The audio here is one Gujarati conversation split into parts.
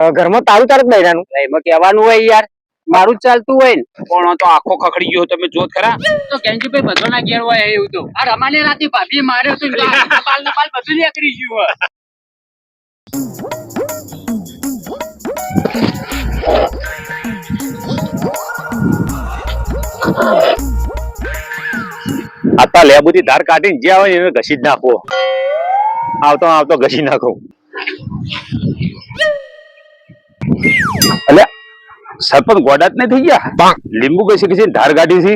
ઘરમાં તારું તારક બૈરાનું એમાં કહેવાનું હોય યાર, મારું જ ચાલતું હોય ને. પણ તો આખો ખખડી ગયો, તમે જોત ખરા. તો કેન્જીભાઈ બધો ના ઘેર હોય એવું તો. આ રમાને રાતે ભાભી માર્યો તો બાલ ના બાલ બધું નીકળી ગયું. આતા લેબુથી ધાર કાઢીને જે આવે એને ઘસી જ નાખવો. આવતો આવતો ઘસી નાખો. એટલે સરપંચ ગોડા જ નહીં થઈ ગયા. લીંબુ ઘસી ઘસી ધાર કાઢી છે.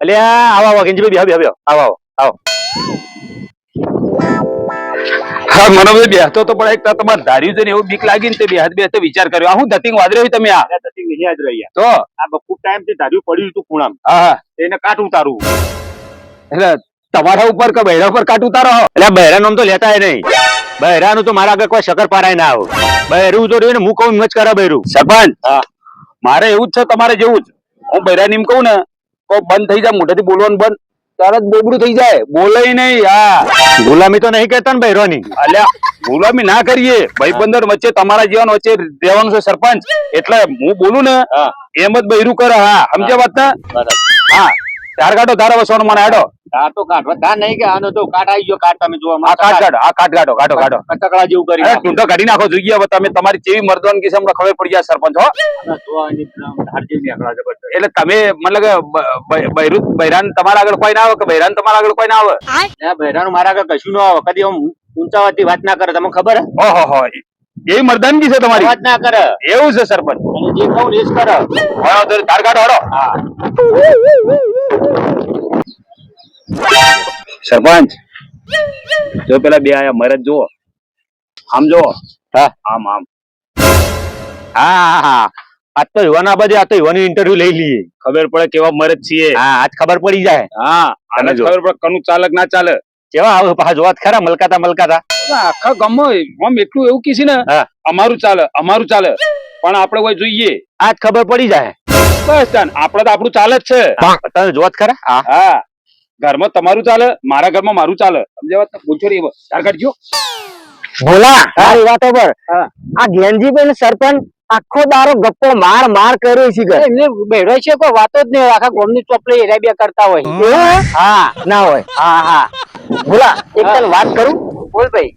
એટલે આવો આવો કેન્જીભાઈ બેહો બેહો આવો આવો. હા મને બેસતો તો પણ એક તમારે ધાર્યું છે ને એવું બીક લાગી ને તે બેસતો વિચાર કર્યો. આ હું ધતિંગ વાદર્યો તમે આ ધતિંગ વિન્યા જ રહ્યા તો આ બપોર ટાઈમ થી ધાર્યું પડ્યું હતું ખૂણામ. હા એને કાટ ઉતારવું. એટલે તમારા ઉપર કે બહેરા ઉપર કાટ ઉતારો. એટલે બહેરા નામ તો લેતા નહીં. બહેરાનું તો મારા આગળ કોઈ શક્કર પારાય ના આવો. બહેરું તો રહ્યું ને હું કહું મચ કરે બહેરું. સરપંચ મારે એવું જ છે તમારે જેવું જ. હું બહેરાની એમ કહું ને કોઈ બંધ થઈ જાય, મોઢેથી બોલવાનું બંધ, તરત બોબડું થઈ જાય. બોલે નહીં. હા ગુલામી તો નહીં કહેતા ને બહેરોની. અલ્યા ગુલામી ના કરીએ. ભાઈ બંદર વચ્ચે તમારા જીવન વચ્ચે રહેવાનું છે સરપંચ. એટલે હું બોલું ને એમ જ બહેરું કરે. હા સમજ્યા વાત ને? હા ધાર કાઢો, ધાર વસવાનો મને આડો. ધાર તો કાઢવા ધાર નહીં કે આનો તો કાટ આવી ગયો. કાટ તમે જોવા આ કાટ કાઢો, આ કાટ કાઢો કાઢો કાઢો કટકડા જેવું કરી ટૂંટો કાઢી નાખો. જોઈએ હવે તમે તમારી કેવી મર્દવાન કિસ્મ ખબર પડી જાય સરપંચ. હો એટલે તમે મતલબ કે બૈરાન તમારા આગળ કોઈ ના આવે કે બૈરાન તમારા આગળ કોઈ ના આવે? બૈરાન મારા આગળ કશું ના આવે. કદી ઊંચાવાથી વાત ના કરે. તમને ખબર? ઓહો એવી મર્દાનગી છે તમારી. વાત ના કરે એવું છે સરપંચ. જે કહું એ જ કરે. ધાર કાઢો હડો. હા સરપંચ જો પેલા બે આયા મરદ જુઓ. આમ જુઓ. હા આમ આમ. હા હા આજ તો યુવાના બાજુ આ તો યુવાની ઇન્ટરવ્યુ લઈ લઈએ. ખબર પડે કેવા મરદ છીએ. હા આજ ખબર પડી જાય. હા આને ખબર પડે કનું ચાલક ના ચાલે. કેવા આવે પાછા જોવા ખરા મલકાતા મલકાતા. આખા ગામમાં આમ એટલું એવું કીધી ને અમારું ચાલે અમારું ચાલે. પણ આપડે કોઈ જોઈએ આજ ખબર પડી જાય. બસ આપડે તો આપણું ચાલે જ છે. તમે જોવા ખરા. હા ઘરમાં તમારું ચાલે, મારા ઘરમાં મારું ચાલે. સમજાવત પૂછો રે ધાર કાઢજો. ભોલા તારી વાતો પર આ ગેનજીભાઈ સરપંચ આખો દારો ગપ્પો માર માર કર્યો છે. એમને બેઠો છે કોઈ વાતો જ નહીં. આખા ગોમની ચોપડી એરાબિયા કરતા હોય. હા ના હોય. હા હા ભોલા એક તને વાત કરું. બોલ ભાઈ.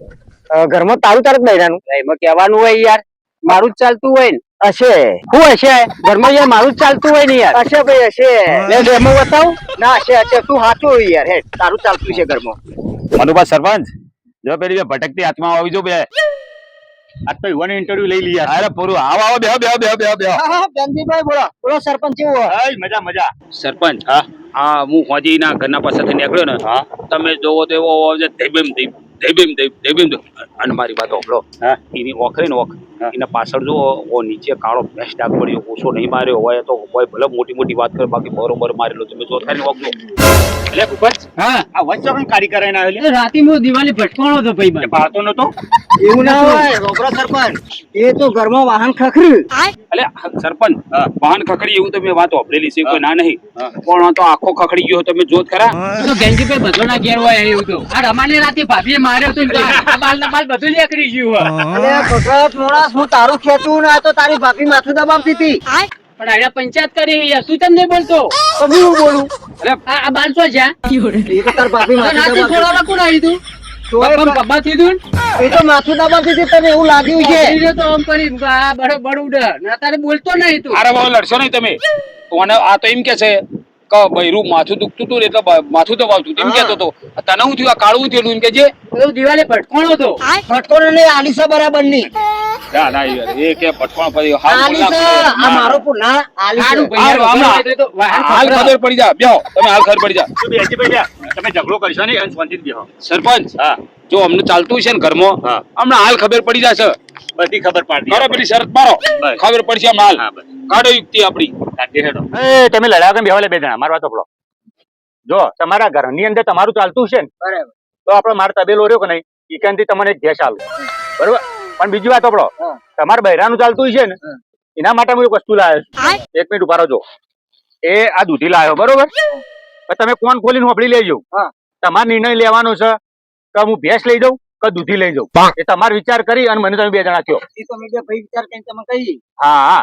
ઘરમાં તારું તારક બૈરાનું એમાં કહેવાનું હોય યાર, મારું જ ચાલતું હોય ને. હશે શું હશે ઘરમાં યાર? મારું જ ચાલતું હોય ને યાર. હશે ભાઈ હશે. ઘરમાં બતાવ ના હશે હશે. તું સાચું હોય યાર. હે તારું ચાલતું છે ઘરમાં. મનુભા સરપંચ જો પેલી ભટકતી આત્મા આવી જો બે આજ તો યુવાની ઇન્ટરવ્યુ લઈ લઈએ. અરે પૂરું આવો આવો બેહો બેહો બેહો બેહો બેહો. હા હા બેનજીભાઈ બોલો બોલો સરપંચ કેવું હોય? મજા મજા. સરપંચ હા હું હોજી ના ઘરના પાસેથી નીકળ્યો ને તમે જોવો તો એવો અવાજ અને મારી વાત ઓખલો એની ઓખરી ને ઓખ એના પાછળ જો નીચે કાળો ભેંસ ડાક પડ્યો. ઓછો નહીં માર્યો હોય તો હોય ભલે મોટી મોટી વાત કરે, બાકી બરોબર મારેલો. તમે જો થાય ને ઓખલો. એટલે ઉપજ હા આ વચ્ચે પણ કાઢી કરાઈને આવેલી રાતે હું દિવાળી ભટકાણો હતો ભાઈ. મને પાતો નતો એવું ના હોય રોબરા સરપંચ. એ તો ઘરમાં વાહન ખખર્યું. એટલે સરપંચ વાહન ખખડી એવું તમે વાત ઓપરેલી છે કોઈ ના નહીં. પણ તો આખો ખખડી ગયો તમે જોત ખરા. તો ગેંજીભાઈ બધો ના ઘેર હોય એવું તો. આ રમાને રાતે ભાભીએ માર્યો તો બાલ ના બાલ બધું નીકળી ગયું. અરે કોકરાત મોણાસ હું તારું ખેંચું ના તો તારી ભાભી માથું દબાવતી હતી. પણ આયા પંચાયત કરી યાર. તું તમને બોલતો તો હું બોલું? અરે આ બાલસો છે એ તો તાર ભાભી માથું છોડવા કોણ આવી તું? પપ્પા થયું એ તો માથું દબાવતી હતી. તને એવું લાગ્યું છે તો આમ કરી બરોબર ઉડે ના તારે બોલતો નહીં તું. અરે બાબા લડશો નહીં તમે. આ તો એમ કે છે કે બૈરું માથું દુખતું હતું એટલે માથું દબાવતું એમ કેતો હતો. તને હું થયું આ કાળું થયેલું એમ કે જે પેલું દિવાળી ભટકોણો હતો. ભટકોણો ને આલિસા બરાબર ની. ના ના યાર એ કે ભટકોણ પડી આલિસા આ મારો પુના આલિસા હાલ ખબર પડી જા. બેહો તમે હાલ ખબર પડી જા. બેસી બેઠા તમે ઝઘડો કરશો નહીં અને શાંતિથી બેહો. સરપંચ જો અમને ચાલતું છે ને ઘરમાં હમણાં હાલ ખબર પડી જશે. બધી ખબર પાડી કરો. પેલી શરત મારો ખબર પડશે હમણાં હાલ. કાઢો યુક્તિ આપડી. તમે લડાવ કે બેહો લે બે જણા મારવા તોપડો. જો તમારા ઘરની અંદર તમારું ચાલતું છે ને બરાબર તો આપડે મારો તબેલો રહ્યો કે નહીં ઈકાનથી તમને ગેસ આલું બરોબર. પણ બીજી વાત આપડો તમારે બહેરાનું ચાલતું છે ને એના માટે હું એક વસ્તુ લાવ્યો છું. 1 મિનિટ ઉભા રહેજો. એ આ દૂધી લાવ્યો બરોબર. તમે કોણ ખોલીને વાપરી લેજો. તમારે નિર્ણય લેવાનો છે કે હું ભેંસ લઈ જાઉં કે દૂધી લઈ જાઉં એ તમારે વિચાર કરી અને મને તમે બે જણા કયો. એ તો અમે બે ભાઈ વિચાર કરીને તમે કહી. હા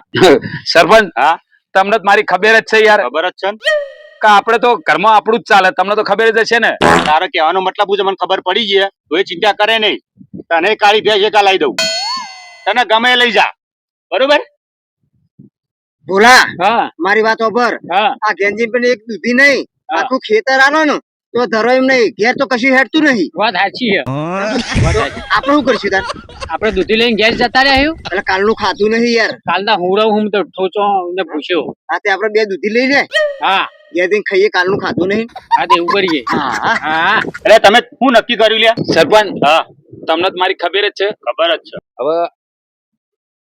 સરપંચ હા તમને તો મારી ખબર જ છે યાર ખબર જ છે ને કે આપણે તો ઘરમાં આપણું જ ચાલે તમને તો ખબર જ છે ને. તારે કહેવાનો મતલબ હું છે મને ખબર પડી ગઈ તો એ ચિંતા કરે નહીં. તને કાળી ભેંસ એકા લાવી દઉં તને ગમે એ લઈ જા બરોબર. ભોલા હા મારી વાત ઓભર. હા આ ગેંજી પણ એક દૂધી નહીં હા. આખું ખેતર આનો ને તો ધરો એમ નહીં ઘેર તો કશું હેડતું નહીં. વાત સાચી છે આપણે શું કરશું તાર? આપણે દૂધી લઈને ઘેર જતા રહ્યા એટલે કાલનું ખાતું નહીં યાર. કાલના હું તો ઠોચો ને પૂછ્યો. હા તે આપણે બે દૂધી લઈ લે હા ઘેર જઈને ખાઈએ કાલનું ખાતું નહીં. હા તે એવું કરીએ. હા હા એટલે તમે શું નક્કી કર્યું લ્યા? સરપંચ હા તમને તો મારી ખબર જ છે. ખબર જ છે. હવે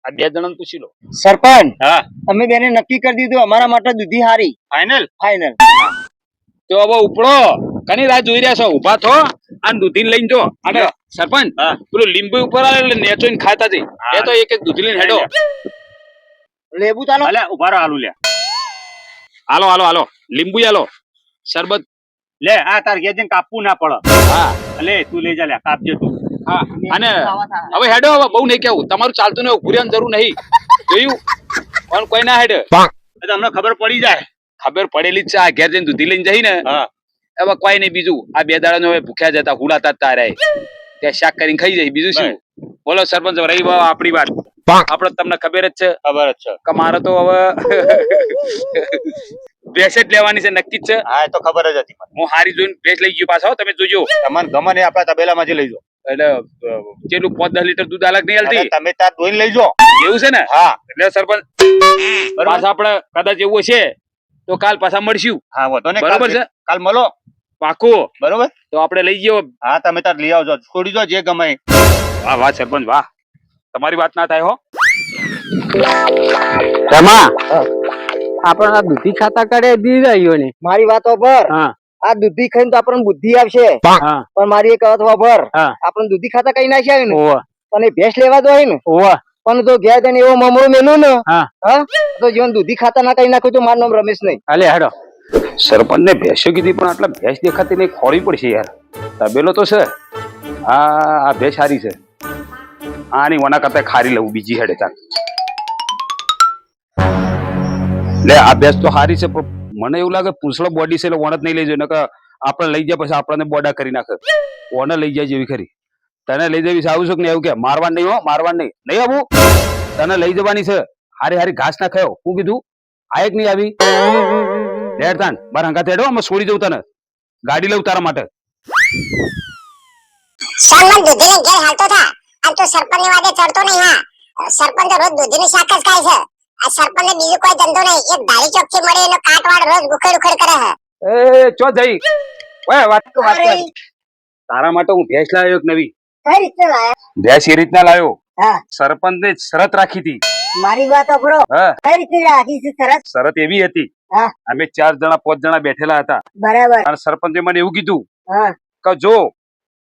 આ બે જણાને પૂછી લો. સરપંચ હા અમે બેને નક્કી કરી દીધું અમારા માટે દૂધી હારી ફાઇનલ. ફાઈનલ. તો હવે ઉપડો કની રાહ જોઈ રહ્યા છો ઉભા થો અને દૂધી લઈને જો. અને સરપંચ હા. પેલું લીંબુ ઉપર આવે એટલે નેચોઈને ખાતા જઈ. એ તો એક એક દૂધી લઈને હેડો. લેબુ ચાલો. અલે ઉભા રહો આલુ લ્યા. હાલો હાલો હાલો લીંબુ હાલો શરબત. લે આ તાર ઘેર જઈને કાપવું ના પડે. હા અલે તું લઈ જા લ્યા કાપજે તું. હા અને હવે હેડો હવે બહુ નહીં કેવું તમારું ચાલતું નહીં ઉભું રહેવાની જરૂર નહીં જોયું પણ કોઈ ના હેડે. એટલે તમને ખબર પડી જાય. ખબર પડેલી જ છે આ ઘેર જઈને દૂધી લઈને જઈ ને હા હવે કોઈ નહીં બીજું આ બે દાડા નો ભૂખ્યા જતા હુડાતા જ તારે ત્યાં શાક કરીને ખાઈ જાય બીજું શું. બોલો સરપંચ રહી આપણી વાત આપડે તમને ખબર જ છે ખબર જ છે. કે મારે તો હવે ભેંસ જ લેવાની છે નક્કી જ છે. હા એ તો ખબર જ હતી મને. હું હારી જોઈને ભેંસ લઈ ગયો પાછો તમે જોજો. તમને ગમે ને આપણા તબેલામાં જ લઈ જાઓ. એટલે જેટલું 5-10 લીટર દૂધ અલગ નહીં હાલતી તમે તાર દોઈને લઈ જાઓ. એવું છે ને. હા એટલે સરપંચ પાછા આપડે કદાચ એવું હશે તો કાલ પાછા મળશું. હા વાંધો નહીં. બરોબર છે કાલ મળો પાકું. બરોબર. તો આપણે લઈ ગયો. હા તમે તાર લઈ આવજો છોડી દો જે ગમે. વાહ વાહ સરપંચ વાહ તમારી વાત ના થાય હો. રમા આપણને આ દૂધી ખાતા કરે દી રહ્યો ને. મારી વાત ઓભર. હા આ દૂધી ખાઈને તો આપણને બુદ્ધિ આવશે હા પણ મારી એક વાત ઓભર. હા આપણને દૂધી ખાતા કઈ નાખ્યા ને ઓવા પણ એ ભેંસ લેવા દો ને ઓવા પણ તો ઘેર જઈને એવો મમરો મેલું ને હા હા તો જીવન દૂધી ખાતા ના કઈ નાખ્યું તો મારું નામ રમેશ નહીં. હાલે હેડો. સરપંચ ને ભેંસો કીધી પણ આટલા ભેંસ દેખાતી નહીં ખોરી પડશે યાર. તબેલો તો છે આ ભેંસ સારી છે આની વના કરતા ખારી લઉં બીજી હેડે ચાલ. લે આ ભેંસ તો સારી છે પણ મને એવું લાગે પૂંછડો બોડી છે એટલે વણ જ નહીં લઈ જાય નકર આપણે લઈ જાય પછી આપણને બોડા કરી નાખે. ઓને લઈ જાય જેવી ખરી. તને લઈ જવી છે આવું છું કે નહીં એવું કે મારવા નહીં હો મારવા નહીં નહીં આવું તને લઈ જવાની છે. હારી હારી ઘાસ ના ખાયો હું કીધું આ એક નહીં આવી હેડતાન બાર હંગા હેડો અમે છોડી દઉં તને ગાડી લઉં તારા માટે. શામન દૂધીને ઘેર હાલતો થા આમ તો સરપંચ ની વાદે ચડતો નહીં. હા સરપંચ તો રોજ દૂધીનું શાક જ ખાય છે. આ સરપંચ ને બીજું કોઈ ધંધો નહીં. એક ધારી ચોક થી મળે એનો કાટવાડ રોજ ઉખેડ ઉખેડ કરે છે. એ ચો જઈ ઓય વાત તો વાત કર. તારા માટે હું ભેંસ લાવ્યો એક નવી. કઈ રીતે લાયા? ભેંસ એ રીતના લાવ્યો હા સરપંચ ને શરત રાખી હતી. મારી વાત ઓભરો. હા કઈ રીતે રાખી છે શરત? શરત એવી હતી હા અમે 4 જણા 5 જણા બેઠેલા હતા બરાબર. અને સરપંચે મને એવું કીધું હા કે જો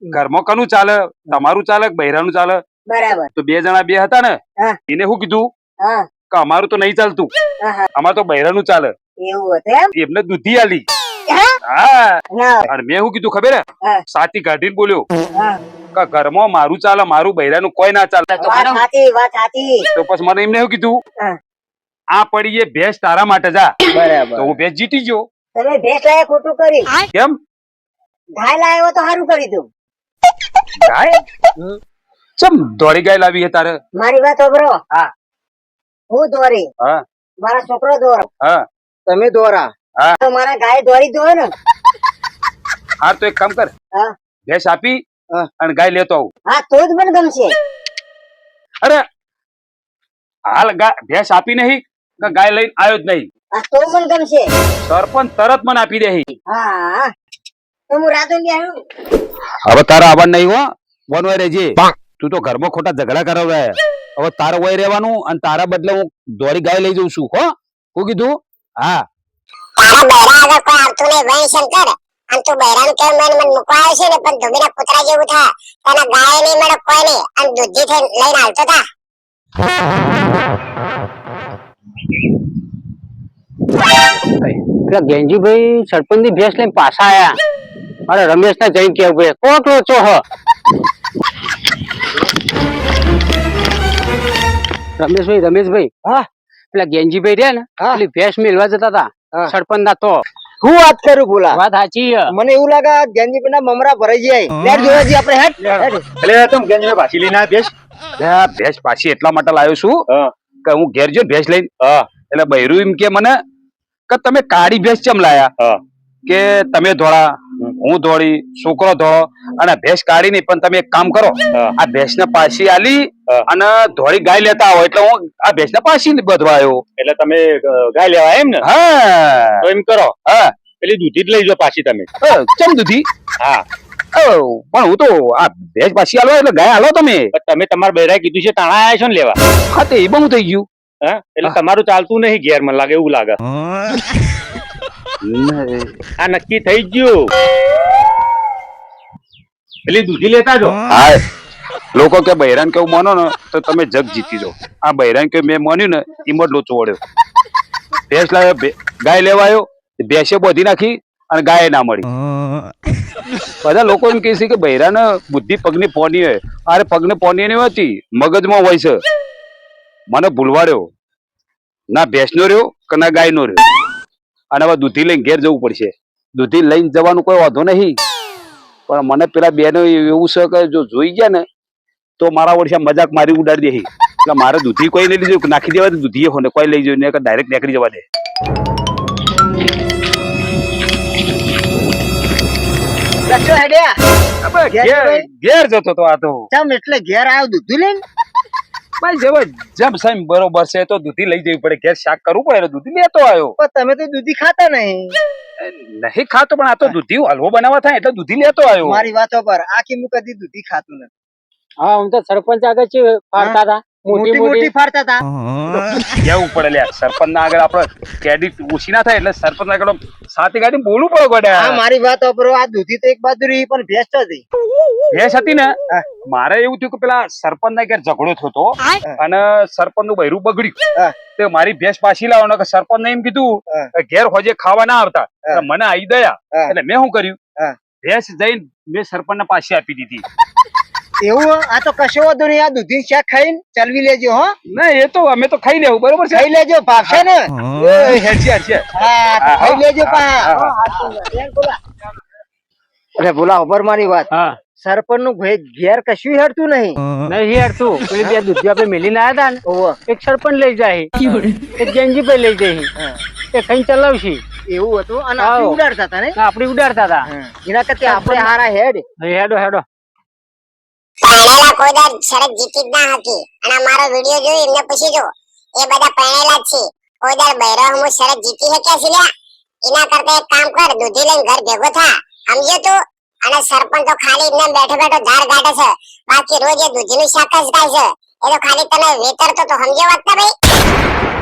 ઘરમાં કનું ચાલે તમારું ચાલે કે બૈરાનું ચાલે. બરાબર. તો 2 જણા 2 હતા ને હા એને શું કીધું હા કે અમારું તો નહીં ચાલતું હા અમાર તો બૈરાનું ચાલે. એવું હતું એમ? એમને દૂધી આલી. હા હા ના અને મેં શું કીધું ખબર હે હા સાથી કાઢીને બોલ્યો હા કે ઘરમાં મારું ચાલે મારું બૈરાનું કોઈ ના ચાલે. વાત સાચી વાત સાચી. તો પછી મને એમને શું કીધું હા આ પડી એ ભેંસ તારા માટે જા. બરાબર. તો હું ભેંસ જીતી ગયો. તમે ભેંસ લાયા ખોટું કરી. કેમ ગાય લાયો તો સારું કરી તું. ગાય ચમ દોડી ગાય લાવી હે તારે. મારી વાત ઓભરો. હા હું દોરી હા મારા છોકરો દોરો હા તમે દોરા હા તો મારા ગાય દોરી દો ને. હા તો એક કામ કર હા ભેંસ આપી હા. અને ગાય લેતો આવું. હા તો જ મને ગમશે. અરે હાલ ભેંસ આપી નહીં કે ગાય લઈને આવ્યો જ નહીં. હા તો મને ગમશે. સરપંચ તરત મને આપી દે. હા તો હું રાતો ને આવ્યું. હવે તારા આવવાનું નહીં હો વનવાય રહેજે. તું તો ઘરમાં ખોટા ઝઘડા કરાવડાય. હવે તારે વય રહેવાનું અને તારા બદલે હું દોડી ગાય લઈ જઉં છું. હો હું કીધું હા તારા બૈરા આગળ કોઈ આવતું નહીં ભાઈ શંકર. આમ તું બૈરાનું કેમ મને મૂકવા આવ્યો છે ને પણ ધોબીના કૂતરા જેવું થા. તને ગાય નહીં મળે કોઈ નહીં અને દૂધી થઈ લઈને હાલતો થા. પેલા ગેંજીભાઈ સરપંચ ની ભેંસ લઈને પાછા આયા. મારે રમેશ ને જઈને કેવું ભાઈ કોટલો છો હ રમેશભાઈ હા પેલા ગેંજીભાઈ રહ્યા ને પેલી ભેંસ મેળવા જતા હતા સરપંચ ના તો હું વાત કરું બોલા વાત સાચી છે. મને એવું લાગે ગેંજી ના મમરા ભરાઈ જાય લેટ જોવા જી આપણે હેડ એટલે તમે ગંજને પાછી લઈને આવ્યા ભેંસ પાછી એટલા માટે લાવ્યો છું કે હું ઘેર જો ભેંસ લઈને એટલે બૈરું એમ કે મને કે તમે કાળી ભેંસ ચમ લાયા કે તમે ધોળા હું ધોળી છોકરો ધોળો અને ભેંસ કાઢી નહીં પણ તમે એક કામ કરો આ ભેંસ ને પાછી આલી અને ધોળી ગાય લેતા આવો એટલે હું આ ભેંસ ને પાછી બધવા આવ્યો એટલે તમે ગાય લેવા એમ ને હા તો એમ કરો હા પેલી દૂધી જ લઈ જાઓ પાછી તમે ચમ દૂધી હા પણ હું તો આ ભેંસ પાછી આલો એટલે ગાય આલો તમે તમારા બૈરાએ કીધું છે તાણા આયા છો ને લેવા હા તે એ બહુ થઈ ગયું હા એટલે તમારું ચાલતું નહીં ઘેર મને લાગે એવું લાગે આ નક્કી થઈ ગયું પેલી દૂધી લેતા જો હા લોકો કે બૈરાન કેવું માનો ને તો તમે જગ જીતી દો આ બૈરાન કે મેં માન્યું ને એમાં જ લોચો વળ્યો ભેંસ લાવ્યો ગાય લેવાયો ભેંસે બોધી નાખી અને ગાય ના મળી બધા લોકો એમ કહે છે કે બૈરાને બુદ્ધિ પગની પોની હોય અરે પગની પોની નહીં હોતી મગજમાં હોય છે મને ભૂલવાડ્યો ના ભેંસનો રહ્યો કે ના ગાયનો રહ્યો અને હવે દૂધી લઈને ઘેર જવું પડશે દૂધી લઈને જવાનું કોઈ વાંધો નહીં પણ મને પેલા બેનો એવું છે કે જો જોઈ ગયા ને તો મારા વર્ષે મજાક મારી ઉડાડી દે એટલે મારે દૂધી કોઈ નહીં લીધું નાખી દેવા દૂધી હોને કોઈ લઈ જઈને ડાયરેક્ટ નીકળી જવા દે ઘેર જતો તો આ તો એટલે ઘેર આવ્યો દૂધ લઈને ભાઈ જેવો જેમ સાહેબ બરોબર છે તો દૂધી લઈ જવી પડે ઘેર શાક કરવું પડે દૂધી લેતો આવ્યો તમે તો દૂધી ખાતા નહીં નહીં ખાતો પણ આ તો દૂધી હલવો બનાવવા થાય એટલે દૂધી લેતો આવ્યો મારી વાતો પર આખી હું કદી દૂધી ખાતું નથી હા હું તો સરપંચ આગળ છે ફાડતા હતા મોટી મોટી ફાડતા હતા કેવું પડે લ્યા સરપંચ ના આગળ આપડે ક્રેડિટ ઓછી ના થાય એટલે સરપંચ આગળ સાથી ગાડી બોલવું પડે ગોડા હા મારી વાતો પર આ દૂધી તો એક બાજુ રહી પણ ભેંસ હતી ભેંસ હતી ને મારે એવું થયું કે પેલા સરપંચ ના ઘેર ઝઘડો થયો હતો અને સરપંચ નું બૈરું બગડ્યું તો મારી ભેંસ પાછી લાવો કે સરપંચ ને એમ કીધું ઘેર હોજે ખાવા ના આવતા મને આવી દયા એટલે મેં શું કર્યું ભેંસ જઈને મેં સરપંચ ને પાછી આપી દીધી એવું આ તો કશો વાંધો નહીં આ દૂધી શાક ખાઈને ચલવી લેજો હો ના એ તો અમે તો ખાઈ લેવું બરોબર છે ખાઈ લેજો ભાવશે ને હા ખાઈ લેજો અરે બોલા ઉપર મારી વાત સરપંચ નું ઘેર કશું હેડતું નહીં હેડતું પેલી બે દૂધી આપણે મેલીને આવ્યા હતા ને એક સરપંચ લઈ જાય એક ગેંજી ભાઈ લઈ જાય એ ખાઈ ચલાવશી એવું હતું અને આપણે ઉડાડતા હતા ને આપડે ઉડાડતા હતા એના કરતા આપણે હારા હેડ હેડો હેડો પહેરેલા કોઈ દર શરત જીતી જ ના હતી અને અમારો વિડિયો જોઈ એમને પૂછી જો એ બધા પહેરેલા જ છે કોઈ દર બૈરો હું શરત જીતી હે કે સિલ્યા એના કરતા એક કામ કર દૂધી લઈને ઘર ભેગો થા સમજ્યો તું અને સરપંચ તો ખાલી એમને બેઠો બેઠો ધાર ગાડે છે બાકી રોજ એ દૂધીનું શાક જ ખાય છે એ તો ખાલી તને વેતરતો તો સમજ્યો વાત ભાઈ